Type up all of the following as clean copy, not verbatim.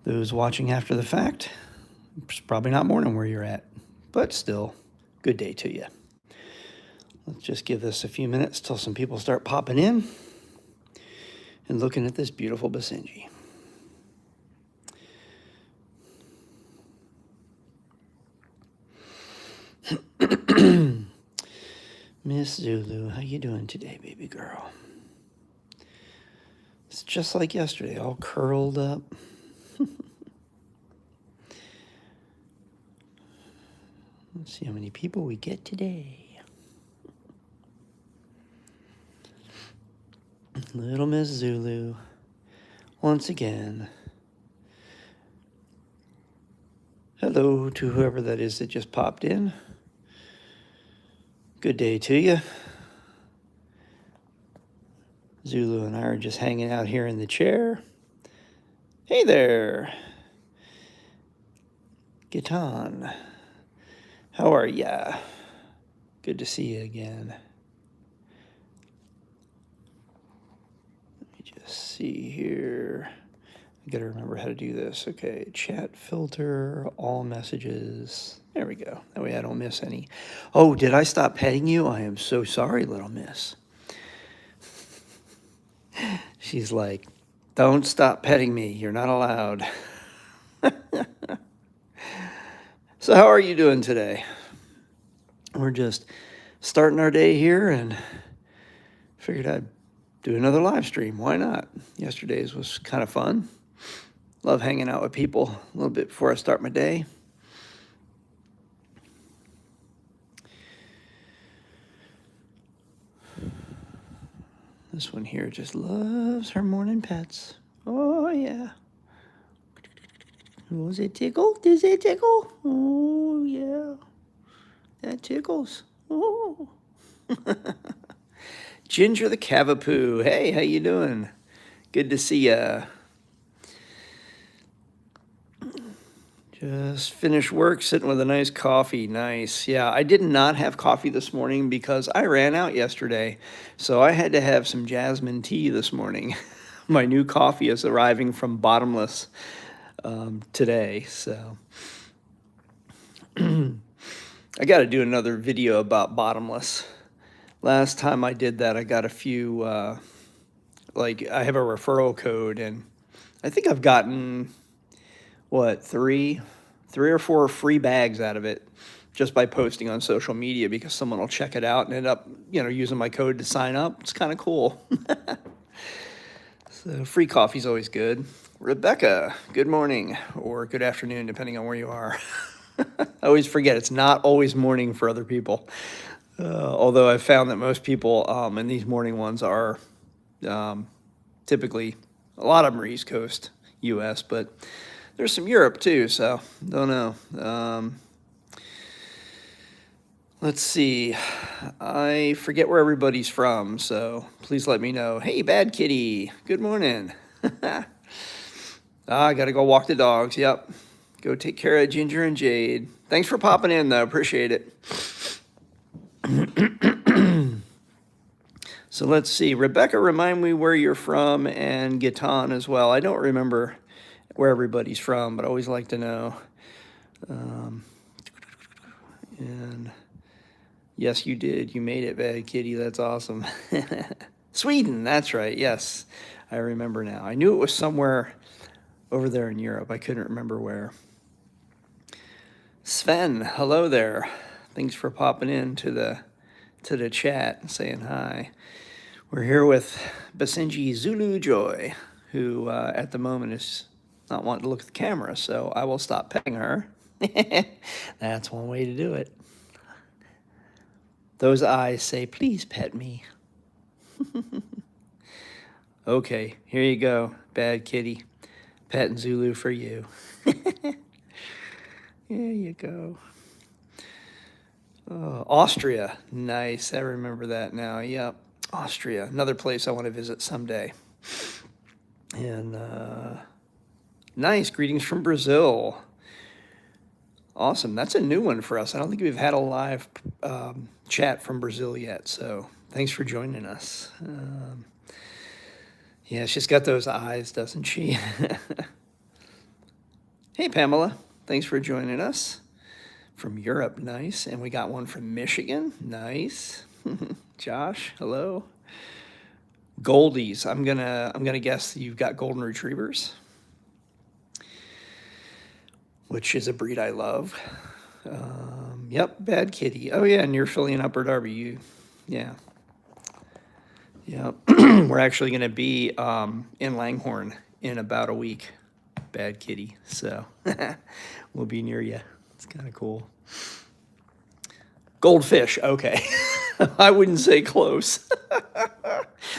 Those watching after the fact, it's probably not morning where you're at, but still, good day to you. Let's just give this a few minutes till some people start popping in and looking at this beautiful Basenji. Miss Zulu, how you doing today, baby girl? It's just like yesterday, all curled up. Let's see how many people we get today. Little Miss Zulu, once again. Hello to whoever that is that just popped in. Good day to you. Zulu and I are just hanging out here in the chair. Hey there. Gitan. How are ya? Good to see you again. Let me just see here. I gotta remember how to do this. Okay, chat filter, all messages. There we go. That way I don't miss any. Oh, did I stop petting you? I am so sorry, little miss. She's like, don't stop petting me. You're not allowed. So how are you doing today? We're just starting our day here and figured I'd do another live stream. Why not? Yesterday's was kind of fun. Love hanging out with people a little bit before I start my day. This one here just loves her morning pets. Oh, yeah. Was it tickle? Does it tickle? Oh, yeah. That tickles. Oh. Ginger the Cavapoo. Hey, how you doing? Good to see ya. Just finished work, sitting with a nice coffee. Nice. Yeah, I did not have coffee this morning because I ran out yesterday. So I had to have some jasmine tea this morning. My new coffee is arriving from Bottomless today. So I got to do another video about Bottomless. Last time I did that, I got a few, I have a referral code, and I think I've gotten, what, three or four free bags out of it just by posting on social media because someone will check it out and end up, using my code to sign up. It's kind of cool. So free coffee's always good. Rebecca, good morning or good afternoon, depending on where you are. I always forget it's not always morning for other people. Although I've found that most people in these morning ones are typically, a lot of them are East Coast U.S., but there's some Europe too, so don't know. Let's see. I forget where everybody's from, so please let me know. Hey, Bad Kitty, good morning. I got to go walk the dogs. Yep. Go take care of Ginger and Jade. Thanks for popping in, though. Appreciate it. So let's see. Rebecca, remind me where you're from, and Gitan as well. I don't remember where everybody's from, but I always like to know. And yes, you did. You made it, Bad Kitty. That's awesome. Sweden, that's right. Yes, I remember now. I knew it was somewhere over there in Europe. I couldn't remember where. Sven, hello there. Thanks for popping in to the chat and saying hi. We're here with Basenji Zulu Joy, who at the moment is not wanting to look at the camera, so I will stop petting her. That's one way to do it. Those eyes say, please pet me. Okay, here you go, Bad Kitty. Pet and Zulu for you. There you go. Austria, nice. I remember that now. Yep, Austria, another place I want to visit someday. And nice, greetings from Brazil. Awesome, that's a new one for us. I don't think we've had a live chat from Brazil yet, so thanks for joining us. Yeah, she's got those eyes, doesn't she? Hey, Pamela. Thanks for joining us. From Europe, nice. And we got one from Michigan, nice. Josh, hello. Goldies, I'm gonna guess you've got golden retrievers, which is a breed I love. Yep, Bad Kitty. Oh yeah, near Philly and Upper Darby. Yeah. We're actually gonna be in Langhorne in about a week. Bad Kitty. So we'll be near you. It's kind of cool. Goldfish. Okay. I wouldn't say close.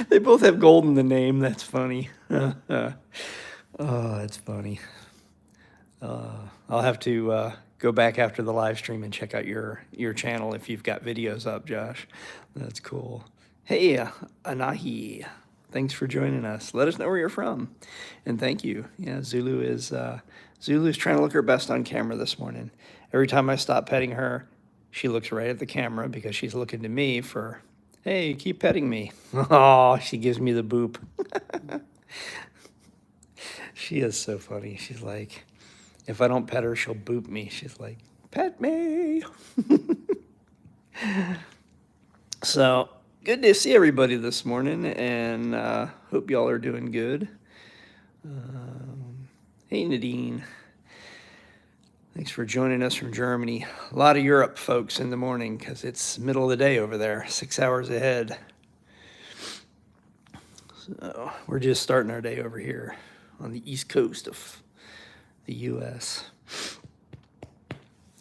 They both have gold in the name. That's funny. Oh, that's funny. I'll have to go back after the live stream and check out your channel if you've got videos up, Josh. That's cool. Hey, Anahi. Thanks for joining us. Let us know where you're from, and thank you. Yeah, Zulu is trying to look her best on camera this morning. Every time I stop petting her, she looks right at the camera because she's looking to me for, hey, keep petting me. Oh, she gives me the boop. She is so funny. She's like, if I don't pet her, she'll boop me. She's like, pet me. So good to see everybody this morning, and hope y'all are doing good. Hey, Nadine. Thanks for joining us from Germany. A lot of Europe folks in the morning because it's middle of the day over there, 6 hours ahead. So we're just starting our day over here on the east coast of the U.S.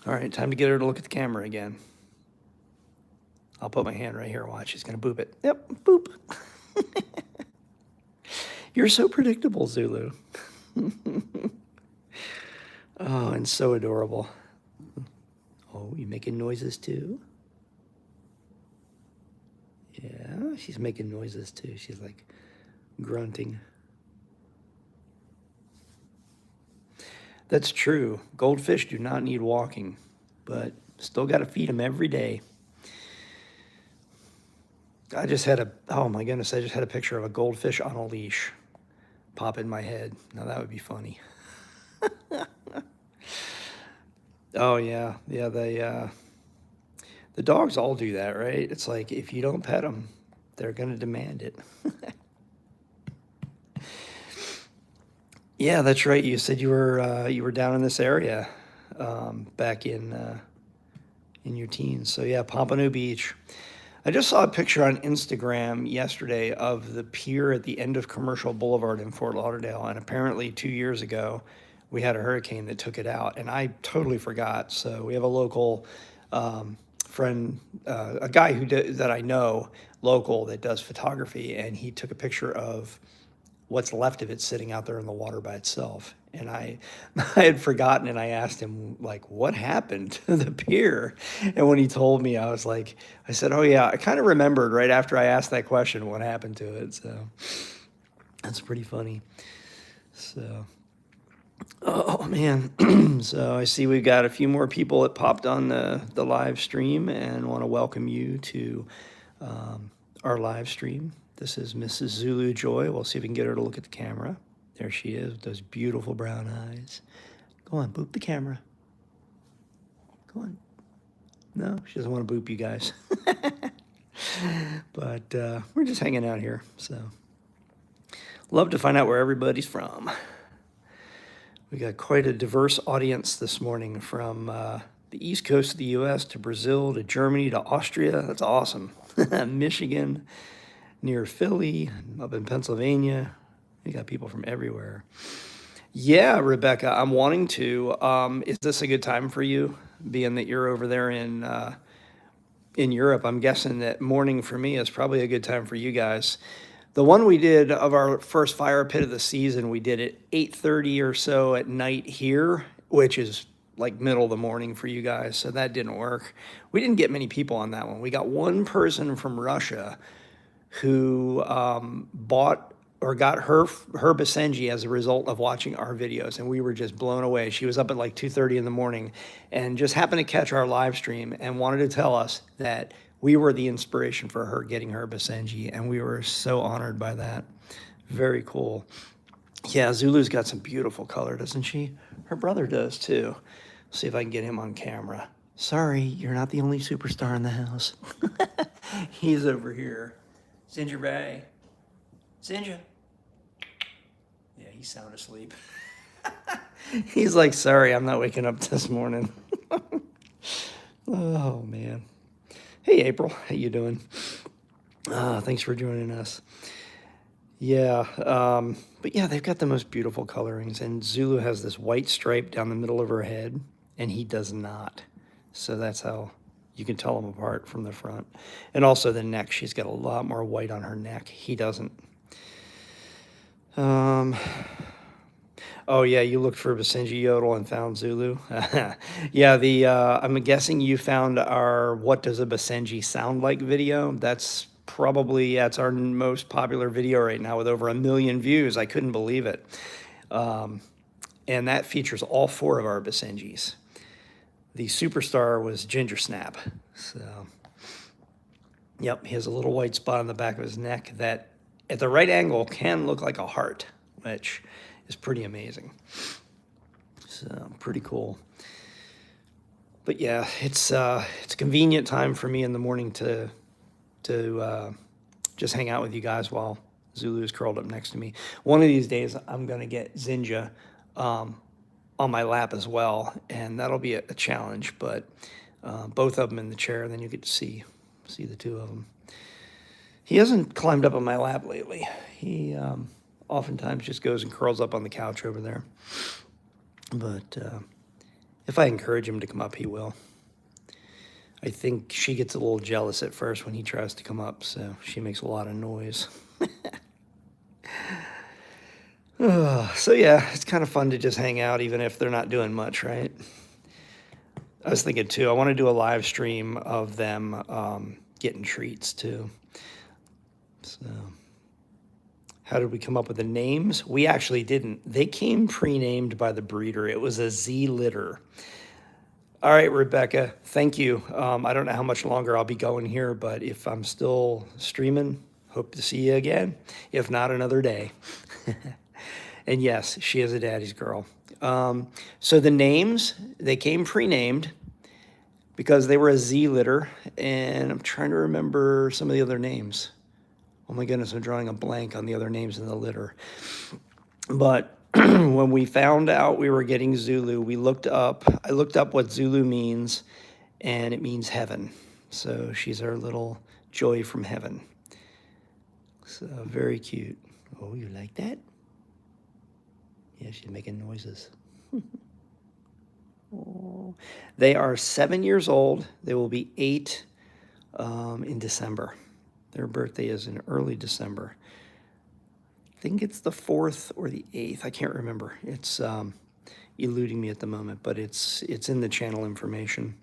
All right, time to get her to look at the camera again. I'll put my hand right here. Watch, she's going to boop it. Yep, boop. You're so predictable, Zulu. Oh, and so adorable. Oh, you making noises too? Yeah, she's making noises too. She's like grunting. That's true. Goldfish do not need walking, but still got to feed them every day. Oh my goodness, I just had a picture of a goldfish on a leash pop in my head. Now that would be funny. Oh yeah, the dogs all do that, right? It's like if you don't pet them, they're gonna demand it. Yeah, that's right. You said you were down in this area back in your teens. So yeah, Pompano Beach. I just saw a picture on Instagram yesterday of the pier at the end of Commercial Boulevard in Fort Lauderdale, and apparently 2 years ago we had a hurricane that took it out, and I totally forgot. So we have a local friend, a guy that I know, local, that does photography, and he took a picture of what's left of it sitting out there in the water by itself. And I had forgotten, and I asked him, like, what happened to the pier? And when he told me, I said, oh yeah, I kind of remembered right after I asked that question what happened to it. So that's pretty funny. So, oh man. So I see we've got a few more people that popped on the live stream, and want to welcome you to our live stream. This is Mrs. Zulu Joy. We'll see if we can get her to look at the camera. There she is with those beautiful brown eyes. Go on, boop the camera. Go on. No, she doesn't want to boop you guys. But we're just hanging out here. So love to find out where everybody's from. We got quite a diverse audience this morning, from the east coast of the U.S. to Brazil to Germany to Austria. That's awesome. Michigan, near Philly, up in Pennsylvania. We got people from everywhere. Yeah, Rebecca, I'm wanting to. Is this a good time for you, being that you're over there in Europe? I'm guessing that morning for me is probably a good time for you guys. The one we did of our first fire pit of the season, we did at 8:30 or so at night here, which is like middle of the morning for you guys, so that didn't work. We didn't get many people on that one. We got one person from Russia who bought or got her Basenji as a result of watching our videos, and we were just blown away. She was up at like 2:30 in the morning and just happened to catch our live stream and wanted to tell us that we were the inspiration for her getting her Basenji, and we were so honored by that. Very cool. Yeah, Zulu's got some beautiful color, doesn't she? Her brother does too. See if I can get him on camera. Sorry, you're not the only superstar in the house. He's over here. Ginger Bay. Ginger. Yeah, he's sound asleep. He's like, sorry, I'm not waking up this morning. Oh, man. Hey, April. How you doing? Thanks for joining us. Yeah, but yeah, they've got the most beautiful colorings, and Zulu has this white stripe down the middle of her head, and he does not. So that's how you can tell them apart from the front. And also the neck, she's got a lot more white on her neck. He doesn't. Oh yeah, you looked for Basenji Yodel and found Zulu. Yeah, I'm guessing you found our "What Does a Basenji Sound Like" video. That's probably, yeah, it's our most popular video right now with over 1 million views. I couldn't believe it. And that features all 4 of our Basenjis. The superstar was Ginger Snap. So, yep, he has a little white spot on the back of his neck that, at the right angle, can look like a heart, which is pretty amazing. So pretty cool. But yeah, it's a convenient time for me in the morning to just hang out with you guys while Zulu is curled up next to me. One of these days, I'm gonna get Zinja on my lap as well, and that'll be a challenge. But both of them in the chair, and then you get to see the 2 of them. He hasn't climbed up on my lap lately. He oftentimes just goes and curls up on the couch over there. But if I encourage him to come up, he will. I think she gets a little jealous at first when he tries to come up, so she makes a lot of noise. So yeah, it's kind of fun to just hang out, even if they're not doing much, right? I was thinking too, I want to do a live stream of them getting treats too. So, how did we come up with the names? We actually didn't. They came pre-named by the breeder. It was a Z litter. All right, Rebecca, thank you. I don't know how much longer I'll be going here, but if I'm still streaming, hope to see you again. If not, another day. And yes, she is a daddy's girl. So the names, they came pre-named because they were a Z litter, and I'm trying to remember some of the other names. Oh my goodness, I'm drawing a blank on the other names in the litter. But when we found out we were getting Zulu, I looked up what Zulu means, and it means heaven. So she's our little joy from heaven. So very cute. Oh, you like that? Yeah, she's making noises. Oh. They are 7 years old. They will be 8 in December. Their birthday is in early December. I think it's the 4th or the 8th. I can't remember. It's eluding me at the moment, but it's in the channel information.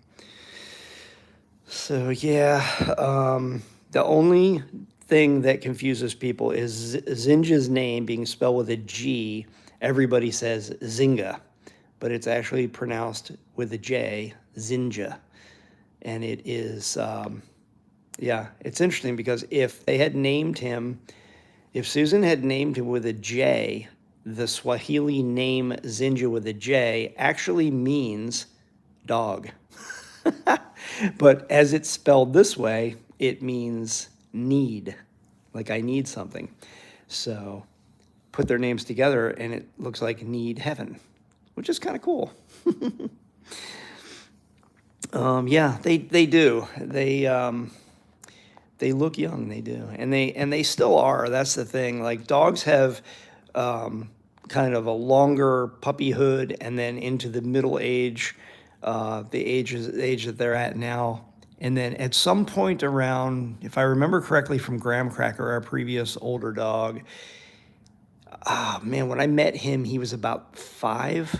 So yeah, the only thing that confuses people is Zinja's name being spelled with a G. Everybody says Zinga, but it's actually pronounced with a J, Zinja. And it is, yeah, it's interesting because if they had named him, if Susan had named him with a J, the Swahili name Zinja with a J actually means dog. But as it's spelled this way, it means need, like I need something. So put their names together and it looks like need heaven, which is kind of cool. Yeah, they do. They look young, they do. And they still are. That's the thing. Like dogs have kind of a longer puppyhood and then into the middle age, the age that they're at now. And then at some point around, if I remember correctly from Graham Cracker, our previous older dog, man, when I met him, he was about 5.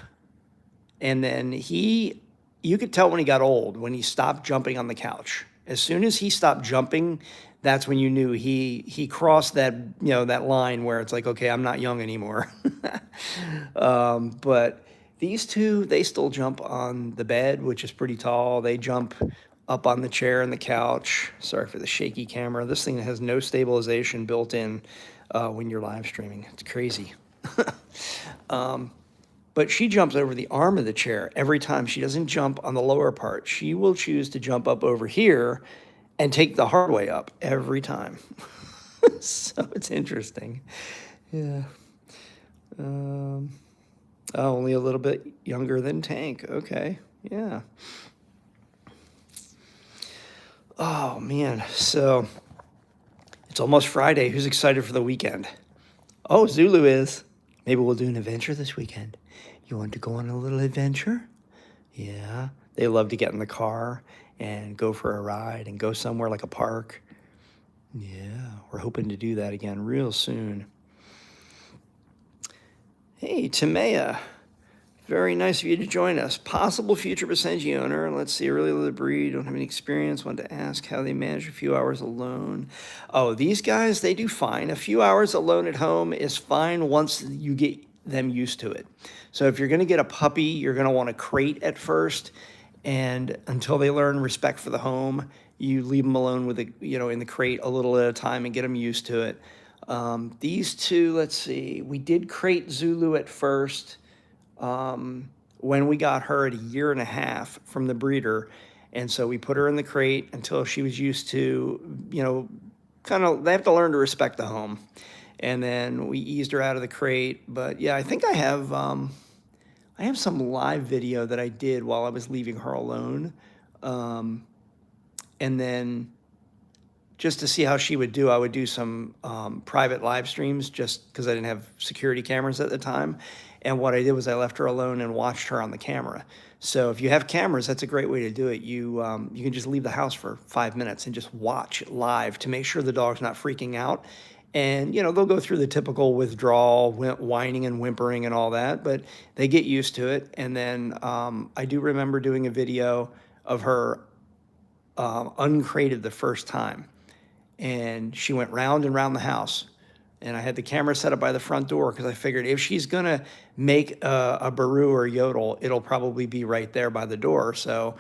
And then you could tell when he got old, when he stopped jumping on the couch. As soon as he stopped jumping, that's when you knew he crossed that, that line where it's like, okay, I'm not young anymore. But these two, they still jump on the bed, which is pretty tall. They jump up on the chair and the couch. Sorry for the shaky camera. This thing has no stabilization built in when you're live streaming. It's crazy. But she jumps over the arm of the chair every time. She doesn't jump on the lower part. She will choose to jump up over here and take the hard way up every time. So it's interesting. Yeah. Only a little bit younger than Tank. Okay. Yeah. Oh, man. So it's almost Friday. Who's excited for the weekend? Oh, Zulu is. Maybe we'll do an adventure this weekend. You want to go on a little adventure? Yeah. They love to get in the car and go for a ride and go somewhere like a park. Yeah, we're hoping to do that again real soon. Hey, Timea. Very nice of you to join us. Possible future Basenji owner. Let's see, I really love the breed. Don't have any experience. Want to ask how they manage a few hours alone. Oh, these guys, they do fine. A few hours alone at home is fine once you get them used to it. So if you're going to get a puppy, you're going to want a crate at first. And until they learn respect for the home, you leave them alone with in the crate a little at a time and get them used to it. These two, let's see, we did crate Zulu at first. When we got her at 1.5 years from the breeder. And so we put her in the crate until she was used to, they have to learn to respect the home. And then we eased her out of the crate. But yeah, I think I have some live video that I did while I was leaving her alone. And then just to see how she would do, I would do some private live streams just because I didn't have security cameras at the time. And what I did was I left her alone and watched her on the camera. So if you have cameras, that's a great way to do it. You can just leave the house for 5 minutes and just watch live to make sure the dog's not freaking out. And, they'll go through the typical withdrawal, whining and whimpering and all that, but they get used to it. And then I do remember doing a video of her uncrated the first time. And she went round and round the house. And I had the camera set up by the front door because I figured if she's going to make a baroo or yodel, it'll probably be right there by the door. So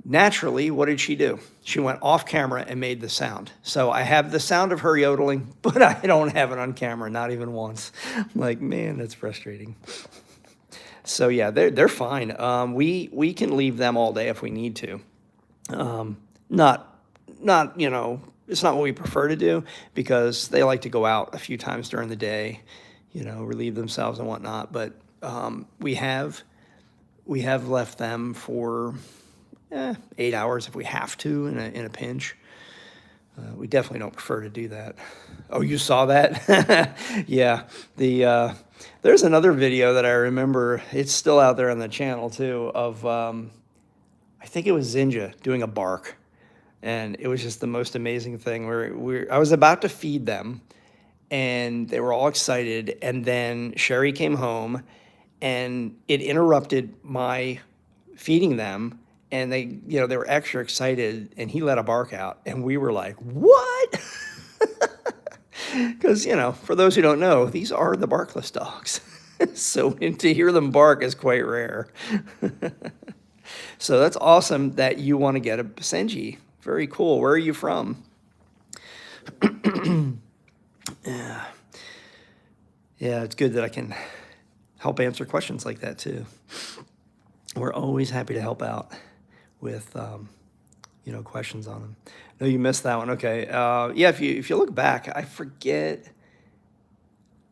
naturally, what did she do? She went off camera and made the sound. So I have the sound of her yodeling, but I don't have it on camera, not even once. I'm like, man, that's frustrating. So yeah, they're fine. We can leave them all day if we need to. Not it's not what we prefer to do because they like to go out a few times during the day, relieve themselves and whatnot. But we have left them for 8 hours if we have to in a pinch. We definitely don't prefer to do that. Oh, you saw that? Yeah. There's another video that I remember. It's still out there on the channel too of I think it was Zinja doing a bark. And it was just the most amazing thing where I was about to feed them and they were all excited. And then Sherry came home and it interrupted my feeding them. And they were extra excited and he let a bark out and we were like, what? Because, for those who don't know, these are the barkless dogs. So to hear them bark is quite rare. So that's awesome that you want to get a Basenji. Very cool. Where are you from? Yeah. Yeah, it's good that I can help answer questions like that too. We're always happy to help out with, questions on them. No, you missed that one. Okay. Yeah, if you look back, I forget.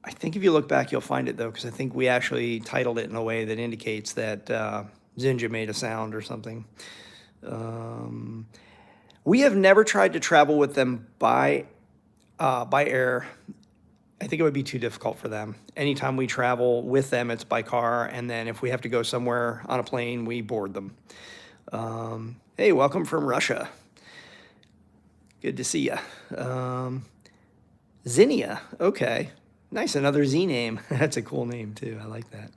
I think if you look back, you'll find it though, because I think we actually titled it in a way that indicates that Zinja made a sound or something. We have never tried to travel with them by air. I think it would be too difficult for them. Anytime we travel with them, it's by car. And then if we have to go somewhere on a plane, we board them. Hey, welcome from Russia. Good to see you. Zinnia. Okay. Nice. Another Z name. That's a cool name too. I like that.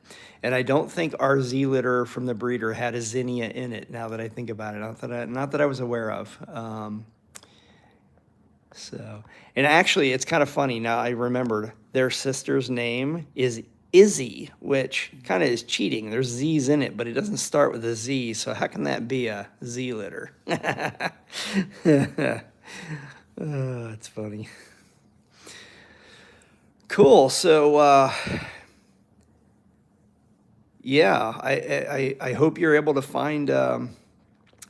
And I don't think our Z litter from the breeder had a Zinnia in it now that I think about it. Not that I was aware of. And actually, it's kind of funny. Now I remembered their sister's name is Izzy, which kind of is cheating. There's Z's in it, but it doesn't start with a Z. So how can that be a Z litter? Oh, it's funny. Cool. So Yeah, I hope you're able to find a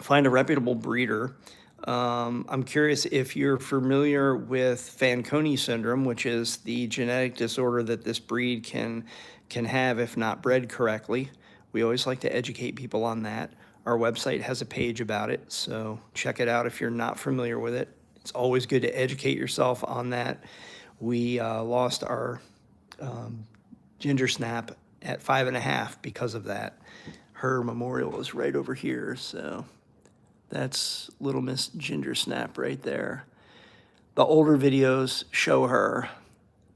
reputable breeder. I'm curious if you're familiar with Fanconi syndrome, which is the genetic disorder that this breed can have if not bred correctly. We always like to educate people on that. Our website has a page about it, so check it out if you're not familiar with it. It's always good to educate yourself on that. We lost our ginger snap at 5.5 because of that. Her memorial is right over here, so that's Little Miss Ginger Snap right there. The older videos show her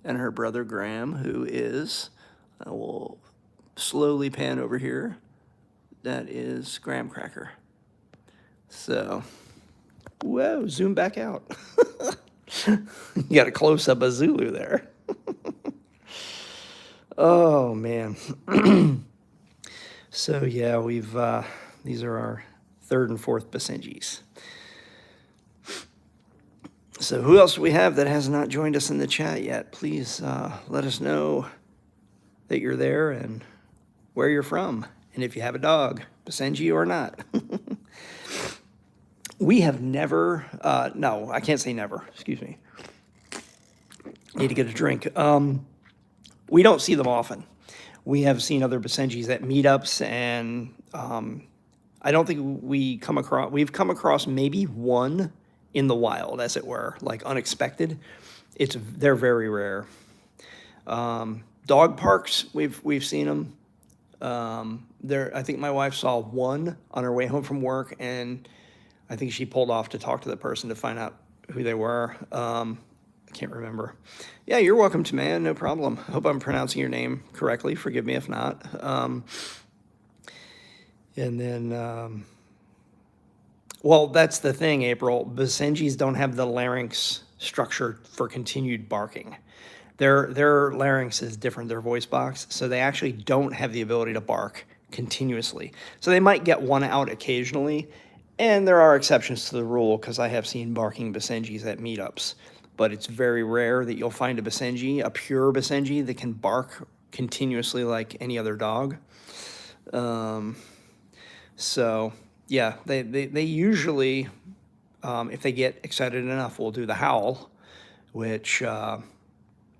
and her brother Graham, who is, I will slowly pan over here, that is Graham Cracker. So, whoa, zoom back out. You got a close-up of Zulu there. Oh, man. So, yeah, these are our third and fourth Basenjis. So who else do we have that has not joined us in the chat yet? Please let us know that you're there and where you're from, and if you have a dog, Basenji or not. We have never, no, I can't say never, excuse me. Need to get a drink. We don't see them often. We have seen other Basenjis at meetups, and I don't think we've come across maybe one in the wild, as it were, like unexpected. They're very rare. Dog parks, we've seen them. I think my wife saw one on her way home from work, and I think she pulled off to talk to the person to find out who they were. I can't remember. Yeah, you're welcome to, man. No problem. I hope I'm pronouncing your name correctly. Forgive me if not. And then, well, that's the thing, April. Basenjis don't have the larynx structure for continued barking. Their larynx is different, their voice box, so they actually don't have the ability to bark continuously. So they might get one out occasionally, and there are exceptions to the rule because I have seen barking Basenjis at meetups. But it's very rare that you'll find a Basenji, a pure Basenji, that can bark continuously like any other dog. So yeah, they usually, if they get excited enough, will do the howl, which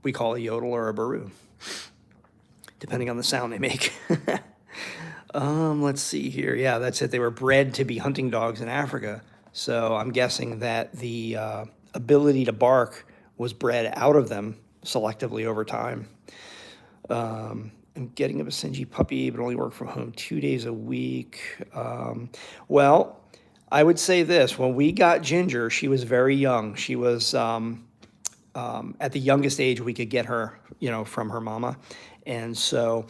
we call a yodel or a baru, depending on the sound they make. Let's see here. Yeah, that's it. They were bred to be hunting dogs in Africa. So I'm guessing that the ability to bark was bred out of them selectively over time. I'm getting a Basenji puppy, but only work from home 2 days a week. Well, I would say this. When we got Ginger, she was very young. She was at the youngest age we could get her, from her mama. And so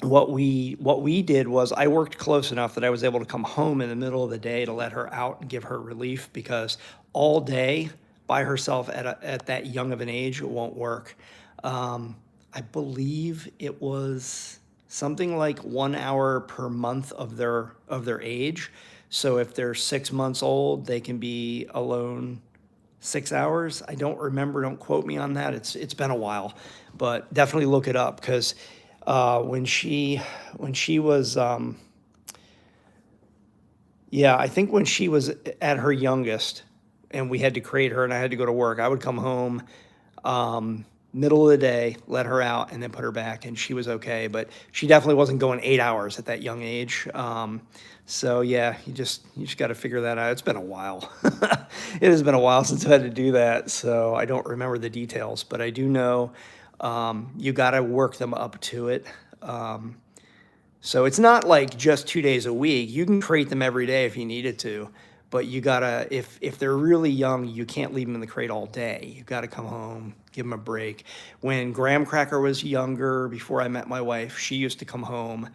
what we did was I worked close enough that I was able to come home in the middle of the day to let her out and give her relief, because all day by herself at that young of an age, it won't work. I believe it was something like 1 hour per month of their age. So if they're 6 months old, they can be alone 6 hours. I don't remember. Don't quote me on that. It's been a while, but definitely look it up, because when she was I think when she was at her youngest and we had to crate her and I had to go to work, I would come home middle of the day, let her out, and then put her back, and she was okay. But she definitely wasn't going 8 hours at that young age. So yeah, you just got to figure that out. It's been a while. It has been a while since I had to do that, so I don't remember the details, but I do know you got to work them up to it. So it's not like just 2 days a week. You can crate them every day if you needed to, but you gotta, if they're really young, you can't leave them in the crate all day. You gotta come home, give them a break. When Graham Cracker was younger, before I met my wife, she used to come home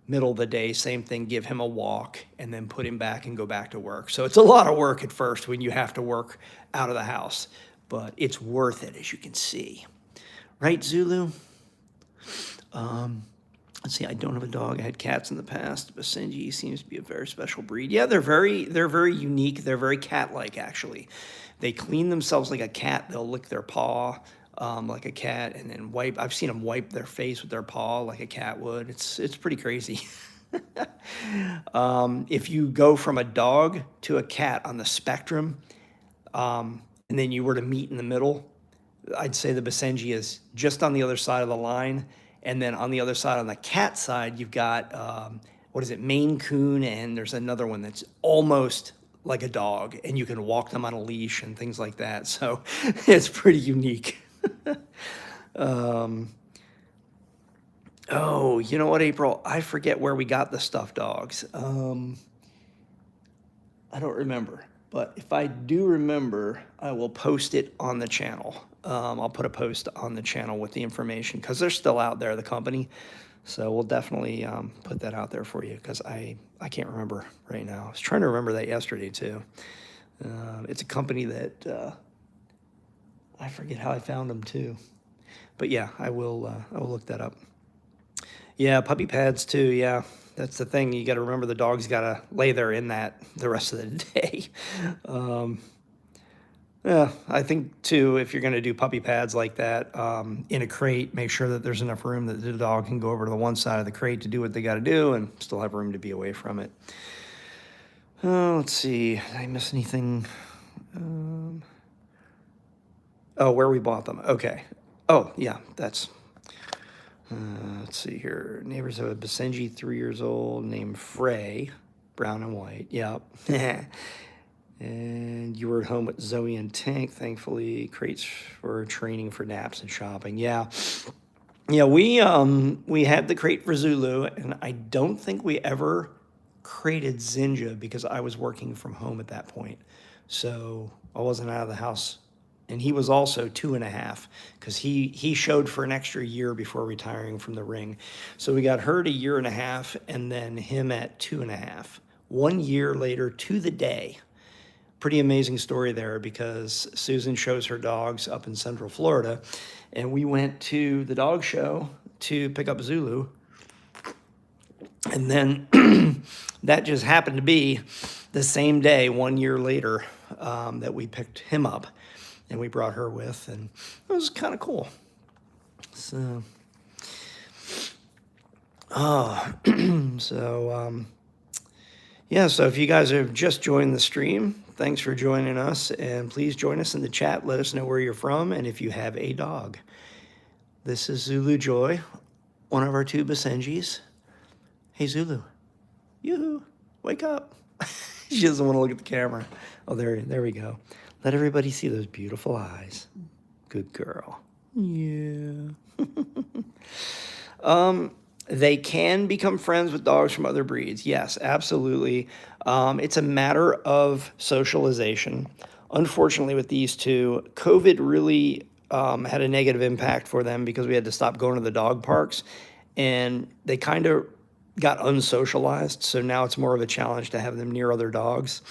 middle of the day, same thing, give him a walk, and then put him back and go back to work. So it's a lot of work at first when you have to work out of the house, but it's worth it, as you can see. Right, Zulu? Let's see, I don't have a dog. I had cats in the past. Basenji seems to be a very special breed. Yeah, they're very unique. They're very cat-like, actually. They clean themselves like a cat. They'll lick their paw. like a cat, and then wipe. I've seen them wipe their face with their paw like a cat would. It's pretty crazy. If you go from a dog to a cat on the spectrum, and then you were to meet in the middle, I'd say the Basenji is just on the other side of the line. And then on the other side, on the cat side, you've got, what is it, Maine Coon, and there's another one that's almost like a dog, and you can walk them on a leash and things like that. So it's pretty unique. Oh, you know what, April? I forget where we got the stuffed dogs. I don't remember, but if I do remember, I will post it on the channel. I'll put a post on the channel with the information because they're still out there, the company. So we'll definitely put that out there for you because I can't remember right now. I was trying to remember that yesterday too. It's a company that I forget how I found them too. But yeah, I will look that up. Yeah, puppy pads too. Yeah, that's the thing. You got to remember the dog's got to lay there in that the rest of the day. Yeah, I think too, if you're going to do puppy pads like that in a crate, make sure that there's enough room that the dog can go over to the one side of the crate to do what they got to do and still have room to be away from it. Let's see. Did I miss anything? Oh, where we bought them. Okay. Oh, yeah, that's. Let's see here. Neighbors have a Basenji, 3 years old, named Frey, brown and white. Yep. And you were at home with Zoe and Tank, thankfully. Crates for training for naps and shopping. Yeah. Yeah, we had the crate for Zulu, and I don't think we ever crated Zinja because I was working from home at that point. So I wasn't out of the house. And he was also 2.5 because he showed for an extra year before retiring from the ring. So we got her at 1.5 years and then him at 2.5. 1 year later to the day. Pretty amazing story there because Susan shows her dogs up in Central Florida. And we went to the dog show to pick up Zulu. And then that just happened to be the same day, 1 year later, that we picked him up. And we brought her with, and it was kind of cool. So, yeah, so if you guys have just joined the stream, thanks for joining us, and please join us in the chat. Let us know where you're from and if you have a dog. This is Zulu Joy, one of our 2 Basenjis. Hey, Zulu. Yoo-hoo, wake up. She doesn't want to look at the camera. Oh, there we go. Let everybody see those beautiful eyes. Good girl. Yeah. They can become friends with dogs from other breeds. Yes, absolutely. It's a matter of socialization. Unfortunately, with these 2, COVID really had a negative impact for them because we had to stop going to the dog parks, and they kind of got unsocialized. So now it's more of a challenge to have them near other dogs.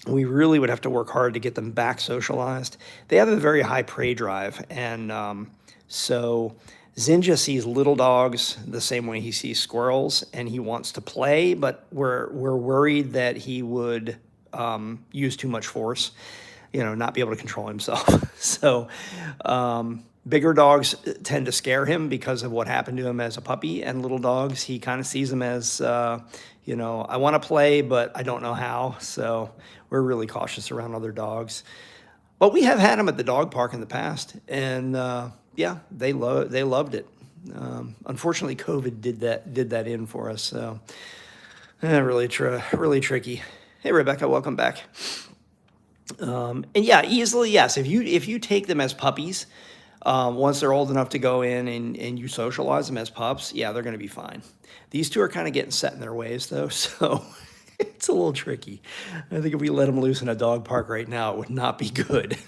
We really would have to work hard to get them back socialized. They have a very high prey drive, and so Zinja sees little dogs the same way he sees squirrels, and he wants to play, but we're worried that he would use too much force, not be able to control himself. So bigger dogs tend to scare him because of what happened to him as a puppy, and little dogs, he kind of sees them as, I want to play, but I don't know how. So we're really cautious around other dogs. But we have had them at the dog park in the past, and yeah, they loved it. Unfortunately, COVID did that in for us. So really tricky. Hey, Rebecca, welcome back. And yeah, easily, yes. If you take them as puppies, once they're old enough to go in and you socialize them as pups, yeah, they're going to be fine. These 2 are kind of getting set in their ways, though, so it's a little tricky. I think if we let them loose in a dog park right now, it would not be good.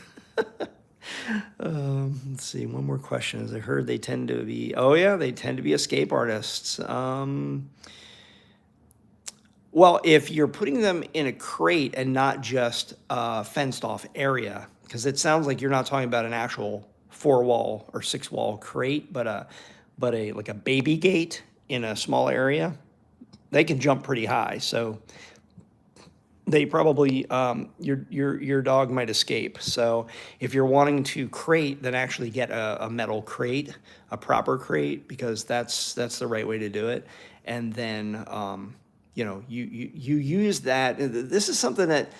Let's see, one more question. As I heard, they tend to be, they tend to be escape artists. Well, if you're putting them in a crate and not just a fenced-off area, because it sounds like you're not talking about an actual 4-wall or 6-wall crate, but a like a baby gate in a small area, they can jump pretty high. So they probably your dog might escape. So if you're wanting to crate, then actually get a metal crate, a proper crate, because that's the right way to do it. And then you know, you use that. This is something that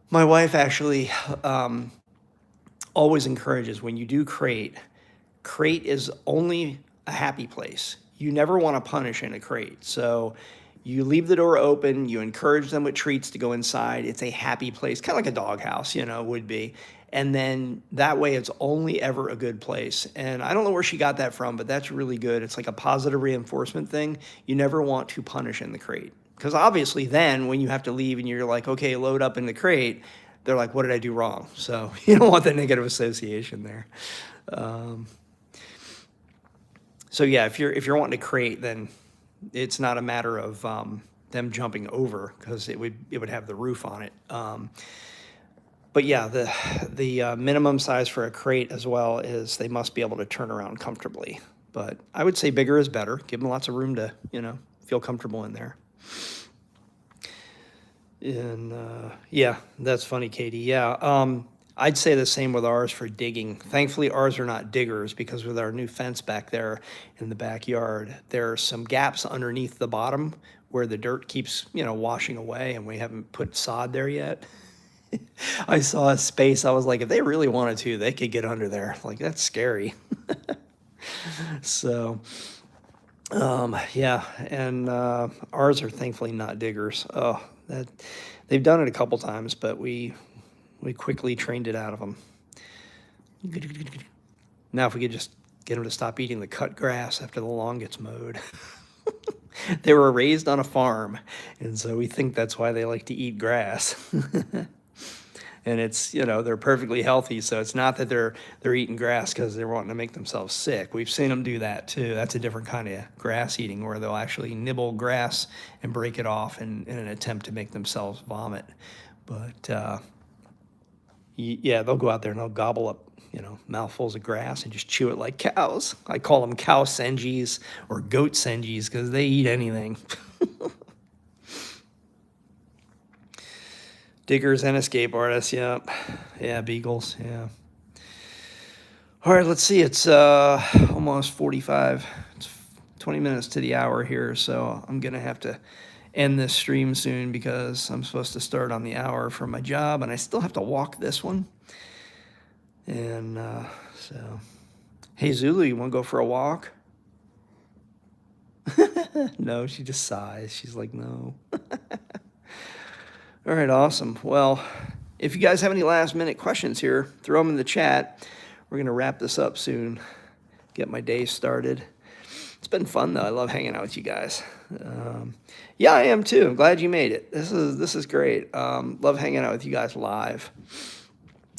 my wife actually always encourages when you do crate. Crate is only a happy place. You never want to punish in a crate. So you leave the door open, you encourage them with treats to go inside. It's a happy place, kind of like a doghouse, you know, would be. And then that way it's only ever a good place. And I don't know where she got that from, but that's really good. It's like a positive reinforcement thing. You never want to punish in the crate. Because obviously then when you have to leave and you're like, okay, load up in the crate, they're like, what did I do wrong? So you don't want the negative association there. So yeah, if you're wanting to crate, then it's not a matter of them jumping over, because it would have the roof on it. But yeah, the minimum size for a crate as well is they must be able to turn around comfortably. But I would say bigger is better. Give them lots of room to, you know, feel comfortable in there. And yeah, that's funny, Katie. Yeah, I'd say the same with ours for digging. Thankfully, ours are not diggers, because with our new fence back there in the backyard, there are some gaps underneath the bottom where the dirt keeps, you know, washing away, and we haven't put sod there yet. I saw a space. I was like, if they really wanted to, they could get under there. Like, that's scary. So, yeah, and ours are thankfully not diggers. Oh, that they've done it a couple times, but we quickly trained it out of them. Now, if we could just get them to stop eating the cut grass after the lawn gets mowed. They were raised on a farm, and so we think that's why they like to eat grass. And it's, you know, they're perfectly healthy, so it's not that they're eating grass because they're wanting to make themselves sick. We've seen them do that too. That's a different kind of grass eating, where they'll actually nibble grass and break it off in an attempt to make themselves vomit. But yeah, they'll go out there and they'll gobble up, you know, mouthfuls of grass and just chew it like cows. I call them cow senjis or goat senjis because they eat anything. Diggers and escape artists, yeah. Yeah, beagles, yeah. All right, let's see. It's almost 45. It's 20 minutes to the hour here, so I'm going to have to end this stream soon because I'm supposed to start on the hour for my job, and I still have to walk this one. And so, hey, Zulu, you want to go for a walk? No, she just sighs. She's like, no. All right, awesome. Well, if you guys have any last minute questions here, throw them in the chat. We're going to wrap this up soon, get my day started. It's been fun, though. I love hanging out with you guys. Yeah, I am, too. I'm glad you made it. This is great. Love hanging out with you guys live.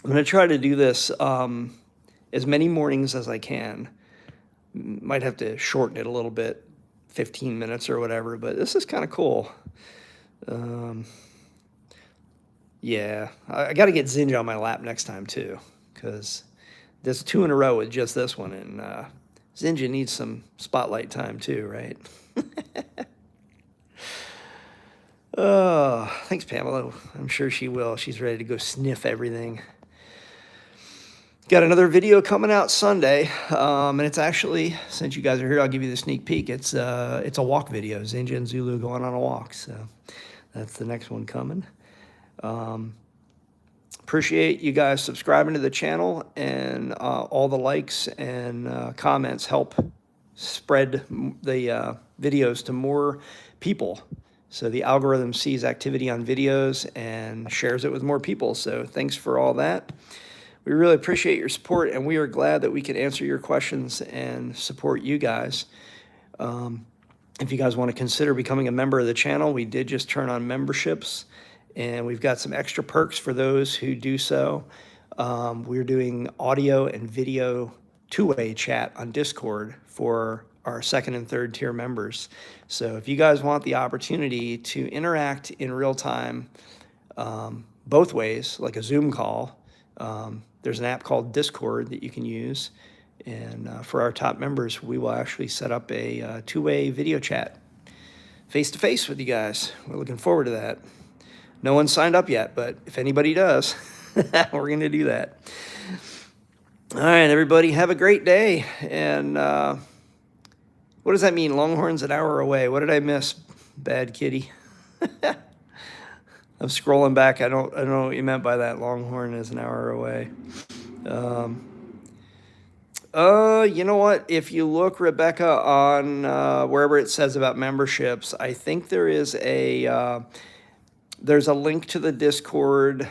I'm going to try to do this as many mornings as I can. Might have to shorten it a little bit, 15 minutes or whatever, but this is kind of cool. Yeah, I got to get Zinja on my lap next time, too, because there's 2 in a row with just this one, and Zinja needs some spotlight time, too, right? Oh, thanks, Pamela. I'm sure she will. She's ready to go sniff everything. Got another video coming out Sunday, and it's actually, since you guys are here, I'll give you the sneak peek. It's a walk video, Zinja and Zulu going on a walk, so that's the next one coming. Appreciate you guys subscribing to the channel, and all the likes and comments help spread the videos to more people. So the algorithm sees activity on videos and shares it with more people. So thanks for all that. We really appreciate your support, and we are glad that we can answer your questions and support you guys. If you guys want to consider becoming a member of the channel, we did just turn on memberships, and we've got some extra perks for those who do so. We're doing audio and video two-way chat on Discord for our 2nd and 3rd tier members. So if you guys want the opportunity to interact in real time, both ways, like a Zoom call, there's an app called Discord that you can use. And for our top members, we will actually set up a two-way video chat face-to-face with you guys. We're looking forward to that. No one signed up yet, but if anybody does, we're going to do that. All right, everybody, have a great day. And what does that mean? Longhorn's an hour away. What did I miss, bad kitty? I'm scrolling back. I don't know what you meant by that. Longhorn is an hour away. You know what? If you look, Rebecca, on wherever it says about memberships, I think there is there's a link to the Discord.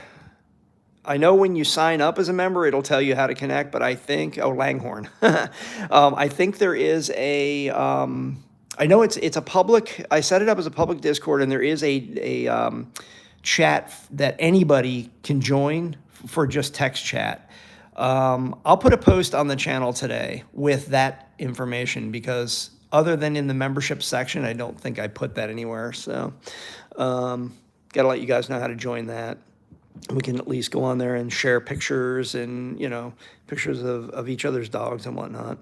I know when you sign up as a member, it'll tell you how to connect, but I think, oh, Langhorn. I think there is I know it's a public, I set it up as a public Discord, and there is a chat that anybody can join for just text chat. I'll put a post on the channel today with that information, because other than in the membership section, I don't think I put that anywhere. So got to let you guys know how to join that. We can at least go on there and share pictures and, pictures of each other's dogs and whatnot.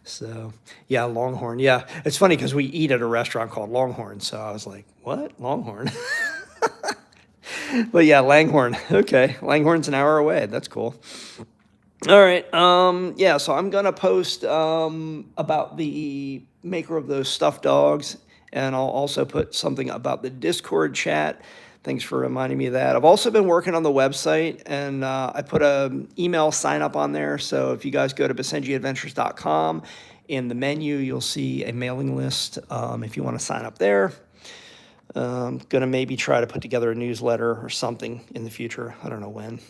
So, yeah, Longhorn. Yeah, it's funny because we eat at a restaurant called Longhorn. So I was like, what? Longhorn? But yeah, Langhorn. Okay, Langhorn's an hour away. That's cool. All right. Yeah, so I'm going to post about the maker of those stuffed dogs, and I'll also put something about the Discord chat. Thanks for reminding me of that. I've also been working on the website, and I put an email sign up on there. So if you guys go to basenjiadventures.com, in the menu, you'll see a mailing list if you want to sign up there. Going to maybe try to put together a newsletter or something in the future. I don't know when.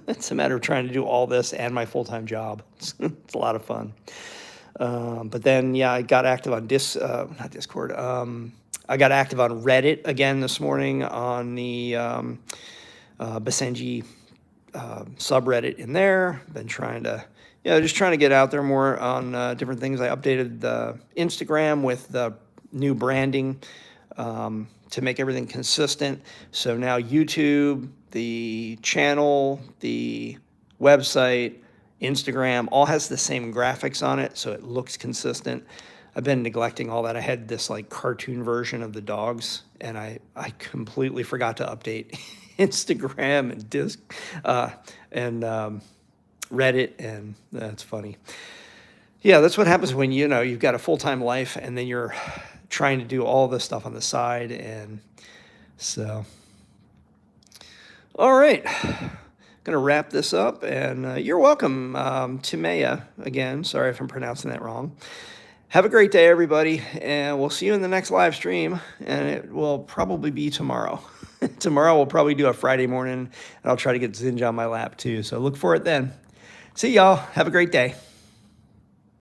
It's a matter of trying to do all this and my full-time job. It's a lot of fun. But then, yeah, I got active on not Discord. I got active on Reddit again this morning on the Basenji subreddit in there. Been trying to, just trying to get out there more on different things. I updated the Instagram with the new branding to make everything consistent. So now YouTube, the channel, the website, Instagram, all has the same graphics on it, so it looks consistent. I've been neglecting all that. I had this like cartoon version of the dogs, and I completely forgot to update Instagram and Reddit, and that's funny. Yeah, that's what happens when you've got a full-time life, and then you're trying to do all this stuff on the side, and so. All right, going to wrap this up, and you're welcome, Timea, again. Sorry if I'm pronouncing that wrong. Have a great day, everybody, and we'll see you in the next live stream, and it will probably be tomorrow. Tomorrow we'll probably do a Friday morning, and I'll try to get Zinj on my lap too, so look for it then. See y'all. Have a great day.